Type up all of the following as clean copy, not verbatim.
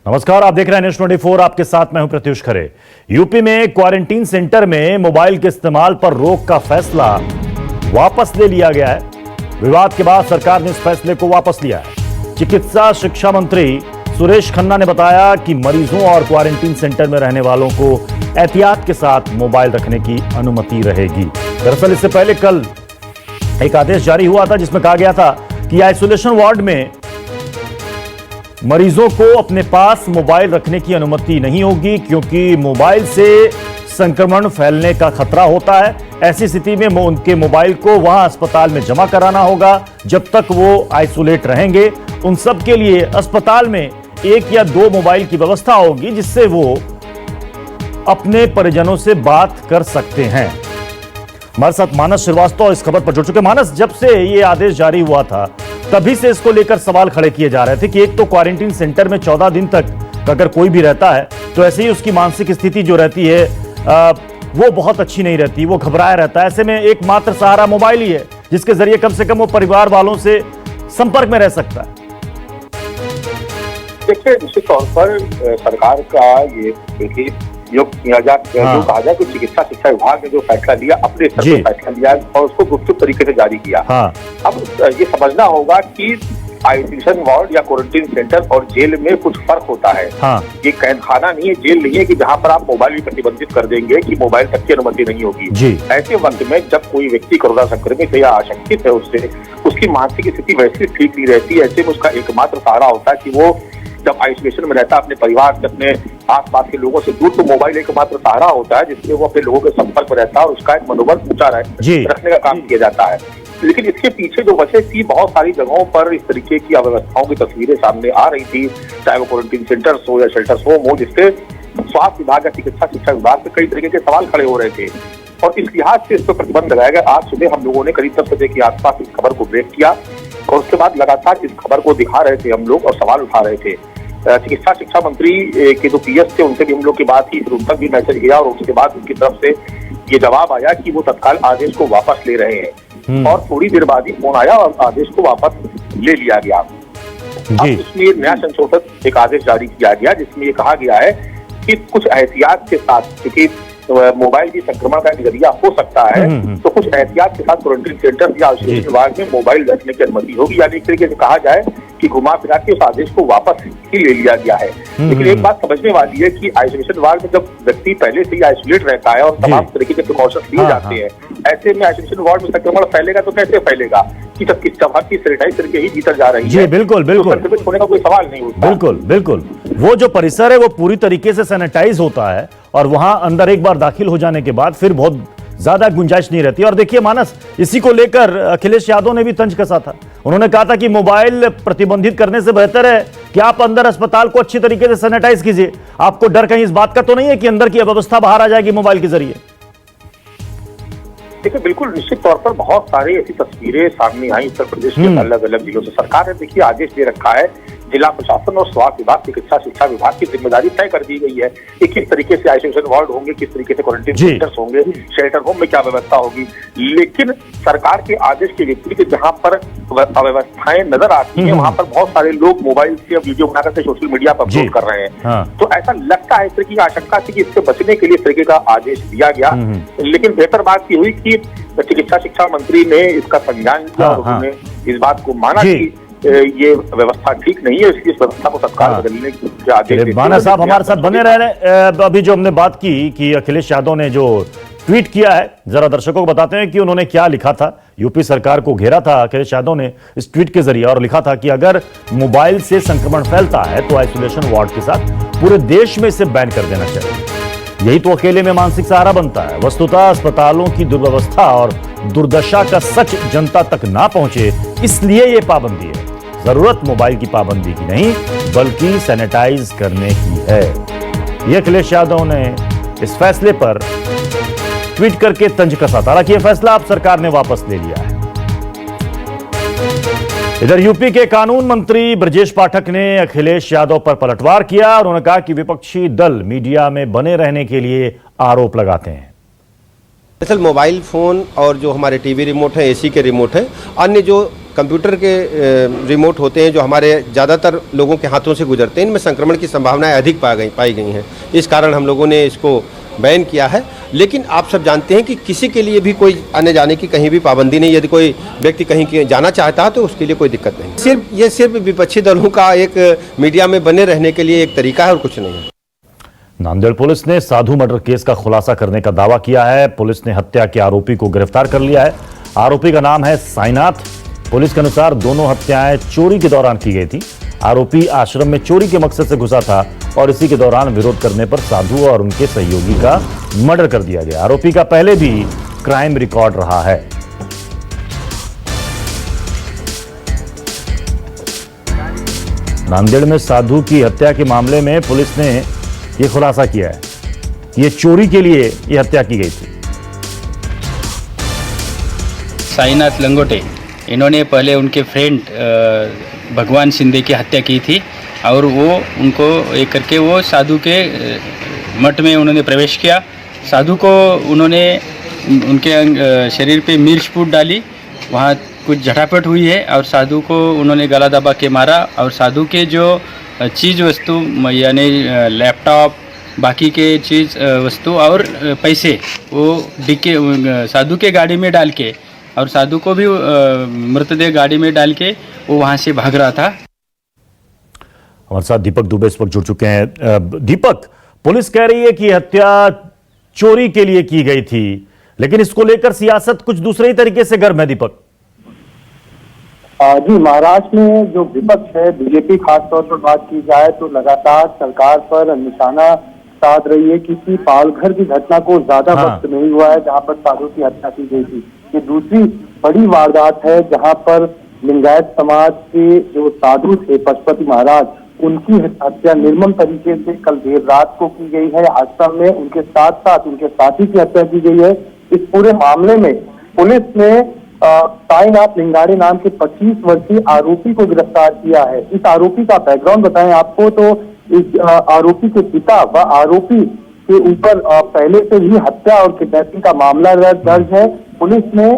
नमस्कार, आप देख रहे हैं न्यूज़ 24। आपके साथ मैं हूं प्रत्युष खरे। यूपी में क्वारंटीन सेंटर में मोबाइल के इस्तेमाल पर रोक का फैसला वापस ले लिया गया है। विवाद के बाद सरकार ने इस फैसले को वापस लिया है। चिकित्सा शिक्षा मंत्री सुरेश खन्ना ने बताया कि मरीजों और क्वारंटीन सेंटर में रहने वालों को एहतियात के साथ मोबाइल रखने की अनुमति रहेगी। दरअसल इससे पहले कल एक आदेश जारी हुआ था जिसमें कहा गया था कि आइसोलेशन वार्ड में मरीजों को अपने पास मोबाइल रखने की अनुमति नहीं होगी, क्योंकि मोबाइल से संक्रमण फैलने का खतरा होता है। ऐसी स्थिति में उनके मोबाइल को वहां अस्पताल में जमा कराना होगा जब तक वो आइसोलेट रहेंगे। उन सब के लिए अस्पताल में 1 या 2 मोबाइल की व्यवस्था होगी जिससे वो अपने परिजनों से बात कर सकते हैं। हमारे साथ मानस श्रीवास्तव इस खबर पर जुड़ चुके। मानस, जब से ये आदेश जारी हुआ था तभी से इसको लेकर सवाल खड़े किए जा रहे थे कि एक तो क्वारंटीन सेंटर में 14 दिन तक अगर कोई भी रहता है तो ऐसे ही उसकी मानसिक स्थिति जो रहती है वो बहुत अच्छी नहीं रहती, वो घबराया रहता है। ऐसे में एकमात्र सहारा मोबाइल ही है जिसके जरिए कम से कम वो परिवार वालों से संपर्क में रह सकता है। देखिए, निश्चित तौर पर सरकार का ये देखिए जो कहा जाए कि चिकित्सा शिक्षा विभाग ने जो फैसला लिया अपने स्तर पर फैसला लिया और उसको गुपचुप तरीके से जारी किया। अब ये समझना होगा कि आइसोलेशन वार्ड या क्वारंटीन सेंटर और जेल में कुछ फर्क होता है। ये कैदखाना नहीं है, जेल नहीं है कि जहाँ पर आप मोबाइल भी प्रतिबंधित कर देंगे कि मोबाइल तक की अनुमति नहीं होगी। ऐसे वक्त में जब कोई व्यक्ति कोरोना संक्रमित है या आशंकित है, उससे उसकी मानसिक स्थिति वैसे ठीक नहीं रहती। ऐसे में उसका एकमात्र सहारा होता है कि वो जब आइसोलेशन में रहता है अपने परिवार से, अपने आसपास के लोगों से दूर, तो मोबाइल एकमात्र सहारा होता है जिससे वो अपने लोगों के संपर्क में रहता है और उसका एक मनोबल ऊंचा रखने का काम किया जाता है। लेकिन इसके पीछे जो वजह थी, बहुत सारी जगहों पर इस तरीके की अव्यवस्थाओं की तस्वीरें सामने आ रही थी, चाहे वो क्वारंटीन सेंटर्स हो या शेल्टर्स हो, जिससे स्वास्थ्य विभाग या चिकित्सा शिक्षा विभाग पे कई तरीके के सवाल खड़े हो रहे थे और इस लिहाज से इस पर प्रतिबंध लगाया गया। आज सुबह हम लोगों ने करीब 10 बजे के आसपास इस खबर को ब्रेक किया और उसके बाद लगातार इस खबर को दिखा रहे थे हम लोग और सवाल उठा रहे थे। चिकित्सा शिक्षा मंत्री के जो पीएस थे उनसे भी हम लोग की बात की, फिर उन तक भी मैसेज गया और उसके बाद उनकी तरफ से ये जवाब आया कि वो तत्काल आदेश को वापस ले रहे हैं और थोड़ी देर बाद ही फोन आया और आदेश को वापस ले लिया गया। अब इसमें नया संशोधित एक आदेश जारी किया गया जिसमें ये कहा गया है कि कुछ एहतियात के साथ, क्योंकि मोबाइल भी संक्रमण का जरिया हो सकता है, तो कुछ एहतियात के साथ क्वारंटीन सेंटर या आइसोलेशन विभाग में मोबाइल रखने की अनुमति होगी। यानी एक तरीके से कहा जाए कि घुमा फिरा के उस आदेश को वापस ही ले लिया गया है। लेकिन एक बात समझने वाली है कि आइसोलेशन वार्ड में जब व्यक्ति पहले से ही आइसोलेट रहता है और तमाम तरीके के प्रिकॉशंस लिए जाते हैं, ऐसे में आइसोलेशन वार्ड में संक्रमण फैलेगा तो कैसे फैलेगा कि जब किस जगह की सैनिटाइज करके ही भीतर जा रही है। बिल्कुल बिल्कुल, संक्रमित होने का कोई सवाल नहीं होता। बिल्कुल बिल्कुल, वो जो परिसर है वो पूरी तरीके से सैनिटाइज होता है और वहां अंदर एक बार दाखिल हो जाने के बाद फिर बहुत ज्यादा गुंजाइश नहीं रहती। और देखिए मानस, इसी को लेकर अखिलेश यादव ने भी तंज कसा था। उन्होंने कहा था कि मोबाइल प्रतिबंधित करने से बेहतर है कि आप अंदर अस्पताल को अच्छी तरीके से सैनिटाइज कीजिए। आपको डर कहीं इस बात का तो नहीं है कि अंदर की अव्यवस्था बाहर आ जाएगी मोबाइल के जरिए? देखिए, बिल्कुल निश्चित तौर पर बहुत सारी ऐसी तस्वीरें सामने आई उत्तर प्रदेश के अलग अलग जिलों से। सरकार ने देखिए आदेश दे रखा है, जिला प्रशासन और स्वास्थ्य विभाग, चिकित्सा शिक्षा विभाग की जिम्मेदारी तय कर दी गई है कि किस तरीके से आइसोलेशन वार्ड होंगे, किस तरीके से क्वारंटीन सेंटर्स होंगे, शेल्टर होम में क्या व्यवस्था होगी। लेकिन सरकार के आदेश के विपरीत जहां पर अव्यवस्थाएं नजर आती हैं वहां पर बहुत सारे लोग मोबाइल से वीडियो बनाकर के सोशल मीडिया पर अपलोड कर रहे हैं। तो ऐसा लगता है, इस तरह की आशंका थी कि इससे बचने के लिए इस तरीके का आदेश दिया गया। लेकिन बेहतर बात ये हुई कि चिकित्सा शिक्षा मंत्री ने इसका संज्ञान लिया और उन्होंने इस बात को माना कि ये व्यवस्था ठीक नहीं है, इसलिए इस व्यवस्था को तत्काल बदलने के आदेश। माना साहब हमारे साथ बने रह रहे। अभी जो हमने बात की कि अखिलेश यादव ने जो ट्वीट किया है, जरा दर्शकों को बताते हैं कि उन्होंने क्या लिखा था। यूपी सरकार को घेरा था अखिलेश यादव ने इस ट्वीट के जरिए और लिखा था कि अगर मोबाइल से संक्रमण फैलता है तो आइसोलेशन वार्ड के साथ पूरे देश में इसे बैन कर देना चाहिए। यही तो अकेले में मानसिक सहारा बनता है। वस्तुतः अस्पतालों की दुर्व्यवस्था और दुर्दशा का सच जनता तक ना पहुंचे, इसलिए ये पाबंदी है। जरूरत मोबाइल की पाबंदी की नहीं बल्कि सैनिटाइज करने की है। ये अखिलेश यादव ने इस फैसले पर ट्वीट करके तंज कसा था। हालांकि यह फैसला अब सरकार ने वापस ले लिया है। इधर यूपी के कानून मंत्री ब्रजेश पाठक ने अखिलेश यादव पर पलटवार किया और उन्होंने कहा कि विपक्षी दल मीडिया में बने रहने के लिए आरोप लगाते हैं। दरअसल मोबाइल फोन और जो हमारे टीवी रिमोट है, एसी के रिमोट है, अन्य जो कंप्यूटर के रिमोट होते हैं जो हमारे ज़्यादातर लोगों के हाथों से गुजरते हैं, इनमें संक्रमण की संभावनाएं अधिक पाई गई हैं। इस कारण हम लोगों ने इसको बैन किया है। लेकिन आप सब जानते हैं कि किसी के लिए भी कोई आने जाने की कहीं भी पाबंदी नहीं। यदि कोई व्यक्ति कहीं जाना चाहता है तो उसके लिए कोई दिक्कत नहीं। ये सिर्फ विपक्षी दलों का एक मीडिया में बने रहने के लिए एक तरीका है और कुछ नहीं है। नांदेड़ पुलिस ने साधु मर्डर केस का खुलासा करने का दावा किया है। पुलिस ने हत्या के आरोपी को गिरफ्तार कर लिया है। आरोपी का नाम है साईनाथ। पुलिस के अनुसार दोनों हत्याएं चोरी के दौरान की गई थी। आरोपी आश्रम में चोरी के मकसद से घुसा था और इसी के दौरान विरोध करने पर साधु और उनके सहयोगी का मर्डर कर दिया गया। आरोपी का पहले भी क्राइम रिकॉर्ड रहा है। नांदेड़ में साधु की हत्या के मामले में पुलिस ने यह खुलासा किया है कि यह चोरी के लिए यह हत्या की गई थी। साईनाथ लंगोटे, इन्होंने पहले उनके फ्रेंड भगवान शिंदे की हत्या की थी और वो उनको एक करके वो साधु के मठ में उन्होंने प्रवेश किया। साधु को उन्होंने उनके शरीर पे मिर्च डाली, वहाँ कुछ झटापट हुई है और साधु को उन्होंने गला दबा के मारा और साधु के जो चीज़ वस्तु यानी लैपटॉप, बाकी के चीज़ वस्तु और पैसे वो डिक्के साधु के गाड़ी में डाल के और साधु को भी मृतदेह गाड़ी में डाल के वो वहाँ से भाग रहा था। हमारे साथ दीपक दुबे इस वक्त जुड़ चुके हैं। दीपक, पुलिस कह रही है कि हत्या चोरी के लिए की गई थी, लेकिन इसको लेकर सियासत कुछ दूसरे ही तरीके से गर्म है। दीपक जी, महाराष्ट्र में जो विपक्ष है, बीजेपी खासतौर पर बात की जाए तो लगातार सरकार पर निशाना साध रही है। किसी पालघर की घटना को ज्यादा वक्त नहीं हुआ है जहां पर साधु की हत्या की गई थी। ये दूसरी बड़ी वारदात है जहां पर लिंगायत समाज के जो साधु थे पशुपति महाराज, उनकी हत्या निर्मम तरीके से कल देर रात को की गई है। आश्रम में उनके साथ साथ उनके साथी की हत्या की गई है। इस पूरे मामले में पुलिस ने साईनाथ लिंगाड़े नाम के 25 वर्षीय आरोपी को गिरफ्तार किया है। इस आरोपी का बैकग्राउंड बताएं आपको तो इस आरोपी के पिता व आरोपी के ऊपर पहले से ही हत्या और किडनैपिंग का मामला दर्ज है। पुलिस ने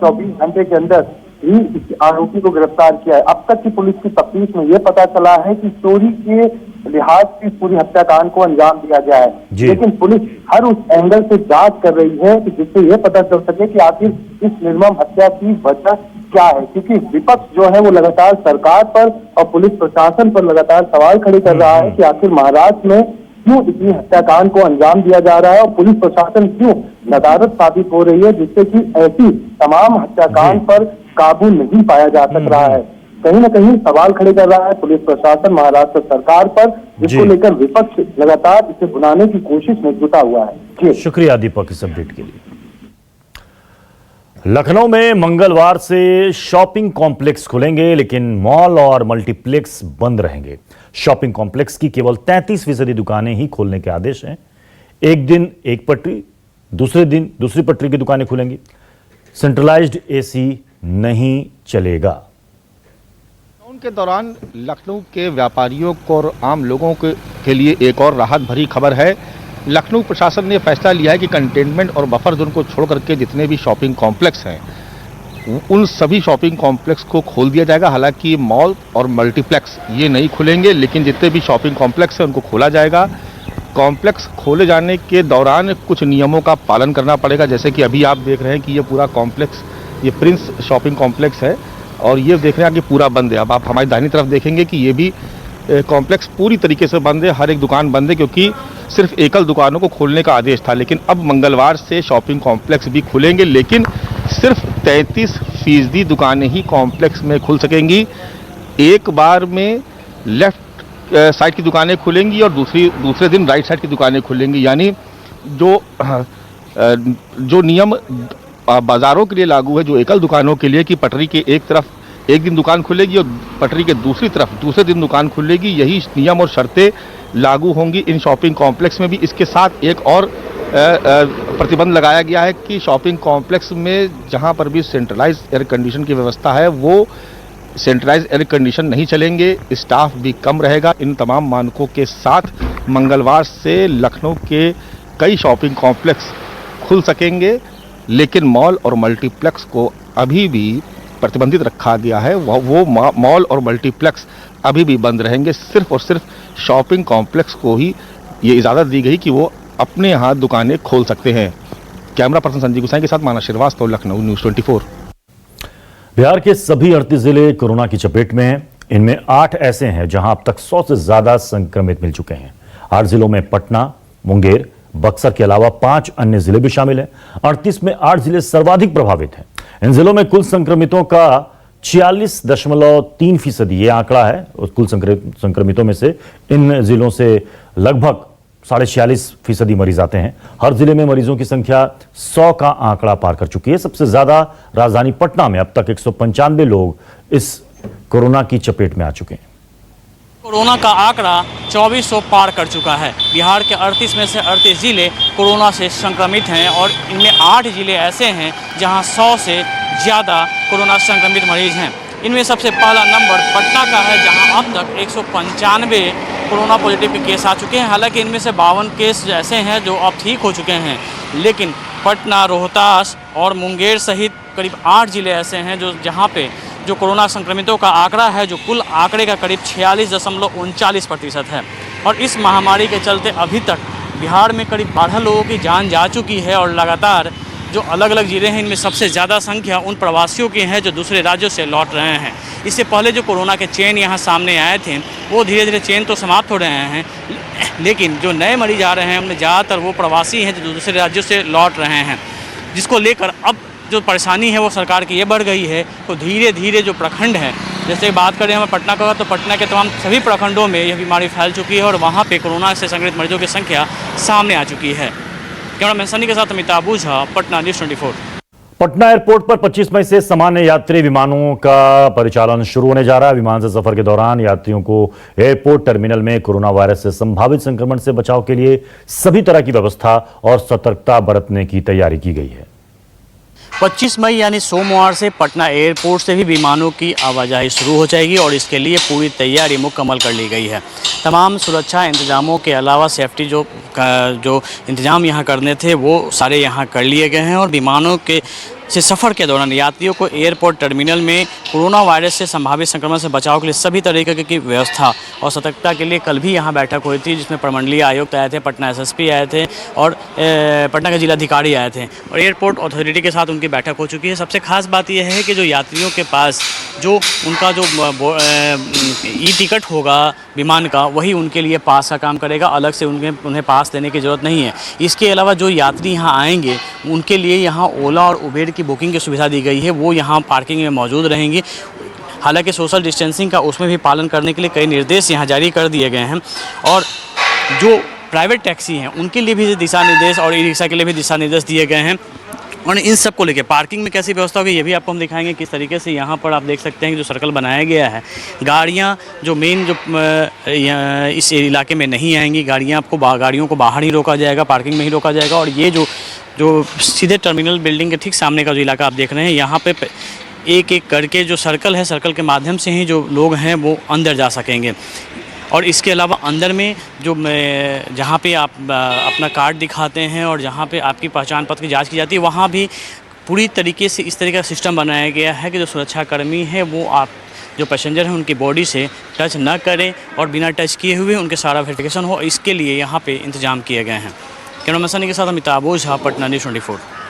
24 घंटे के अंदर ही इस आरोपी को गिरफ्तार किया है। अब तक की पुलिस की तफ्तीश में यह पता चला है कि चोरी के लिहाज से पूरी हत्याकांड को अंजाम दिया गया है, लेकिन पुलिस हर उस एंगल से जांच कर रही है कि जिससे यह पता चल सके कि आखिर इस निर्मम हत्या की वजह क्या है। क्योंकि विपक्ष जो है वो लगातार सरकार पर और पुलिस प्रशासन पर लगातार सवाल खड़े कर रहा है कि आखिर महाराष्ट्र में क्यों इतनी हत्याकांड को अंजाम दिया जा रहा है और पुलिस प्रशासन क्यों नदारत साबित हो रही है, जिससे कि ऐसी तमाम हत्याकांड पर काबू नहीं पाया जा सक रहा है। कहीं न कहीं सवाल खड़े कर रहा है पुलिस प्रशासन महाराष्ट्र सरकार पर, जिसको लेकर विपक्ष लगातार इसे भुनाने की कोशिश में जुटा हुआ है। शुक्रिया दीपक इस अपडेट के लिए। लखनऊ में मंगलवार से शॉपिंग कॉम्प्लेक्स खुलेंगे, लेकिन मॉल और मल्टीप्लेक्स बंद रहेंगे। शॉपिंग कॉम्प्लेक्स की केवल 33% दुकानें ही खोलने के आदेश हैं। एक दिन एक पटरी, दूसरे दिन दूसरी पटरी की दुकानें खुलेंगी। सेंट्रलाइज्ड एसी नहीं चलेगा। लॉकडाउन के दौरान लखनऊ के व्यापारियों को और आम लोगों के लिए एक और राहत भरी खबर है। लखनऊ प्रशासन ने फैसला लिया है कि कंटेनमेंट और बफर जोन को छोड़ करके जितने भी शॉपिंग कॉम्प्लेक्स हैं उन सभी शॉपिंग कॉम्प्लेक्स को खोल दिया जाएगा। हालांकि मॉल और मल्टीप्लेक्स ये नहीं खुलेंगे, लेकिन जितने भी शॉपिंग कॉम्प्लेक्स हैं उनको खोला जाएगा। कॉम्प्लेक्स खोले जाने के दौरान कुछ नियमों का पालन करना पड़ेगा, जैसे कि अभी आप देख रहे हैं कि ये पूरा कॉम्प्लेक्स ये प्रिंस शॉपिंग कॉम्प्लेक्स है और ये देख रहे हैं कि पूरा बंद है। अब आप हमारी दाहिनी तरफ देखेंगे कि ये भी कॉम्प्लेक्स पूरी तरीके से बंद है, हर एक दुकान बंद है, क्योंकि सिर्फ एकल दुकानों को खोलने का आदेश था। लेकिन अब मंगलवार से शॉपिंग कॉम्प्लेक्स भी खुलेंगे, लेकिन सिर्फ 33% दुकानें ही कॉम्प्लेक्स में खुल सकेंगी। एक बार में लेफ्ट साइड की दुकानें खुलेंगी और दूसरे दिन राइट साइड की दुकानें खुलेंगी। यानी जो नियम बाजारों के लिए लागू है, जो एकल दुकानों के लिए, कि पटरी के एक तरफ एक दिन दुकान खुलेगी और पटरी के दूसरी तरफ दूसरे दिन दुकान खुलेगी, यही नियम और शर्तें लागू होंगी इन शॉपिंग कॉम्प्लेक्स में भी। इसके साथ एक और प्रतिबंध लगाया गया है कि शॉपिंग कॉम्प्लेक्स में जहां पर भी सेंट्रलाइज एयर कंडीशन की व्यवस्था है वो सेंट्रलाइज एयर कंडीशन नहीं चलेंगे, स्टाफ भी कम रहेगा। इन तमाम मानकों के साथ मंगलवार से लखनऊ के कई शॉपिंग कॉम्प्लेक्स खुल सकेंगे, लेकिन मॉल और मल्टीप्लेक्स को अभी भी प्रतिबंधित रखा गया है वो मॉल और मल्टीप्लेक्स अभी भी बंद रहेंगे। सिर्फ और सिर्फ शॉपिंग कॉम्प्लेक्स को ही ये इजाज़त दी गई कि वो अपने यहाँ दुकानें खोल सकते हैं। कैमरा पर्सन संजीव गुसाई के साथ मानस श्रीवास्तव, लखनऊ, न्यूज़ 24। बिहार के सभी 38 जिले कोरोना की चपेट में हैं। इनमें 8 ऐसे हैं जहां अब तक 100 से ज्यादा संक्रमित मिल चुके हैं। 8 जिलों में पटना, मुंगेर, बक्सर के अलावा 5 अन्य जिले भी शामिल हैं। 38 में 8 जिले सर्वाधिक प्रभावित हैं। इन जिलों में कुल संक्रमितों का 46.3% ये आंकड़ा है। उस कुल संक्रमितों में से इन जिलों से लगभग 46.5% मरीज आते हैं। हर जिले में मरीजों की संख्या 100 का आंकड़ा पार कर चुकी है। सबसे ज्यादा राजधानी पटना में अब तक 195 लोग इस कोरोना की चपेट में आ चुके हैं। कोरोना का आंकड़ा 2400 पार कर चुका है। बिहार के 38 में से 38 जिले कोरोना से संक्रमित हैं और इनमें 8 जिले ऐसे हैं जहां 100 से ज़्यादा कोरोना संक्रमित मरीज हैं। इनमें सबसे पहला नंबर पटना का है जहां अब तक 195 कोरोना पॉजिटिव के केस आ चुके हैं। हालांकि इनमें से 52 केस ऐसे हैं जो अब ठीक हो चुके हैं, लेकिन पटना, रोहतास और मुंगेर सहित करीब 8 जिले ऐसे हैं जहां पे जो कोरोना संक्रमितों का आंकड़ा है जो कुल आंकड़े का करीब 46.39% है। और इस महामारी के चलते अभी तक बिहार में करीब 12 लोगों की जान जा चुकी है और लगातार जो अलग अलग जिले हैं इनमें सबसे ज़्यादा संख्या उन प्रवासियों की है जो दूसरे राज्यों से लौट रहे हैं। इससे पहले जो कोरोना के चेन यहाँ सामने आए थे वो धीरे धीरे चेन तो समाप्त हो रहे हैं, लेकिन जो नए मरीज आ रहे हैं उनमें ज़्यादातर वो प्रवासी हैं जो दूसरे राज्यों से लौट रहे हैं, जिसको लेकर अब जो परेशानी है वो सरकार की ये बढ़ गई है। तो धीरे धीरे जो प्रखंड हैं, जैसे बात करें हम पटना का, तो पटना के तमाम सभी प्रखंडों में यह बीमारी फैल चुकी है और वहाँ पे कोरोना से संक्रमित मरीजों की संख्या सामने आ चुकी है। कैमरामैन सनी के साथ अमिताभ ओझा, पटना, न्यूज़ 24। पटना एयरपोर्ट पर 25 मई से सामान्य यात्री विमानों का परिचालन शुरू होने जा रहा है। विमान से सफर के दौरान यात्रियों को एयरपोर्ट टर्मिनल में कोरोना वायरस से संभावित संक्रमण से बचाव के लिए सभी तरह की व्यवस्था और सतर्कता बरतने की तैयारी की गई है। 25 मई यानी सोमवार से पटना एयरपोर्ट से भी विमानों की आवाजाही शुरू हो जाएगी और इसके लिए पूरी तैयारी मुकम्मल कर ली गई है। तमाम सुरक्षा इंतजामों के अलावा सेफ्टी जो इंतजाम यहाँ करने थे वो सारे यहाँ कर लिए गए हैं और विमानों के से सफ़र के दौरान यात्रियों को एयरपोर्ट टर्मिनल में कोरोना वायरस से संभावित संक्रमण से बचाव के लिए सभी तरीके की व्यवस्था और सतर्कता के लिए कल भी यहाँ बैठक हुई थी, जिसमें प्रमंडलीय आयुक्त आए थे, पटना एसएसपी आए थे और पटना के जिलाधिकारी आए थे और एयरपोर्ट अथॉरिटी के साथ उनकी बैठक हो चुकी है। सबसे खास बात यह है कि जो यात्रियों के पास जो उनका जो ई टिकट होगा विमान का, वही उनके लिए पास का काम करेगा। अलग से उन्हें पास देने की ज़रूरत नहीं है। इसके अलावा जो यात्री यहाँ आएंगे उनके लिए यहाँ ओला और उबेर की बुकिंग की सुविधा दी गई है, वो यहाँ पार्किंग में मौजूद रहेंगी। हालांकि सोशल डिस्टेंसिंग का उसमें भी पालन करने के लिए कई निर्देश यहाँ जारी कर दिए गए हैं और जो प्राइवेट टैक्सी हैं उनके लिए भी दिशा निर्देश और ई रिक्शा के लिए भी दिशा निर्देश दिए गए हैं। और इन सब को लेकर पार्किंग में कैसी व्यवस्था होगी ये भी आपको हम दिखाएंगे। किस तरीके से यहाँ पर आप देख सकते हैं कि जो सर्कल बनाया गया है, गाड़ियाँ जो मेन जो इस इलाके में नहीं आएंगी, गाड़ियों को बाहर ही रोका जाएगा, पार्किंग में ही रोका जाएगा। और ये जो सीधे टर्मिनल बिल्डिंग के ठीक सामने का जो इलाका आप देख रहे हैं, यहाँ पे एक एक करके जो सर्कल है, सर्कल के माध्यम से ही जो लोग हैं वो अंदर जा सकेंगे। और इसके अलावा अंदर में जो जहाँ पे आप अपना कार्ड दिखाते हैं और जहाँ पे आपकी पहचान पत्र की जांच की जाती है, वहाँ भी पूरी तरीके से इस तरह का सिस्टम बनाया गया है कि जो सुरक्षाकर्मी है वो आप जो पैसेंजर हैं उनकी बॉडी से टच न करें और बिना टच किए हुए उनके सारा वेरिफिकेशन हो। इसके लिए यहाँ पे इंतजाम किए गए हैं। कैमरामैन सनी के साथ अमिताभ ओझा, पटना, न्यूज़ 24।